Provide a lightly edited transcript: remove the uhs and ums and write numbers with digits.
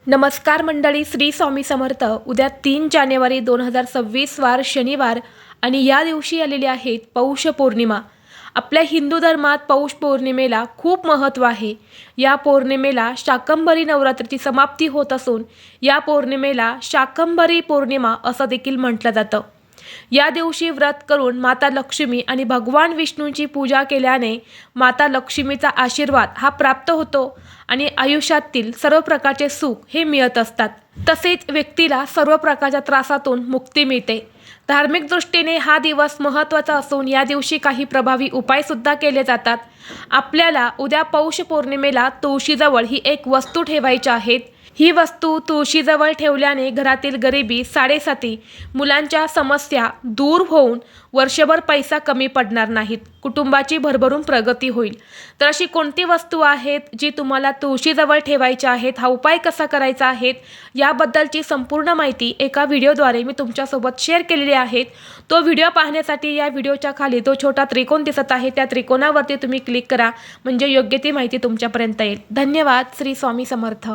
नमस्कार मंडळी, श्री स्वामी समर्थ। उद्या 3 जानेवारी 2026 वार शनिवार आणि या दिवशी आलेली आहे पौष पौर्णिमा। आपल्या हिंदू धर्मात पौष पौर्णिमेला खूप महत्त्व आहे। या पौर्णिमेला शाकंभरी नवरात्रीची समाप्ती होत असून या पौर्णिमेला शाकंभरी पौर्णिमा असं देखील म्हटलं जातं। या दिवशी व्रत करून माता लक्ष्मी आणि भगवान विष्णूंची पूजा केल्याने माता लक्ष्मीचा आशीर्वाद हा प्राप्त होतो आणि आयुष्यातील सर्व प्रकारचे सुख हे मिळत असतात। तसेच व्यक्तीला सर्व प्रकारच्या त्रासातून मुक्ती मिळते। धार्मिक दृष्टीने हा दिवस महत्त्वाचा असून या दिवशी काही प्रभावी उपाय सुद्धा केले जातात। आपल्याला उद्या पौष पौर्णिमेला तुळशीजवळ ही एक वस्तू ठेवायची आहे। ही वस्तू तुळशीजवळ ठेवल्याने घरातील गरिबी, साडेसाती, मुलांच्या समस्या दूर होऊन वर्षभर पैसा कमी पडणार नाहीत, कुटुंबाची भरभरून प्रगती होईल। तर अशी कोणती वस्तू आहेत जी तुम्हाला तुळशीजवळ ठेवायची आहेत, हा उपाय कसा करायचा आहे याबद्दलची संपूर्ण माहिती एका व्हिडिओद्वारे मी तुमच्यासोबत शेअर केलेली आहे। तो व्हिडिओ पाहण्यासाठी या व्हिडिओच्या खाली जो छोटा त्रिकोण दिसत आहे त्या त्रिकोणावरती तुम्ही क्लिक करा, म्हणजे योग्य ती माहिती तुमच्यापर्यंत येईल। धन्यवाद। श्री स्वामी समर्थ।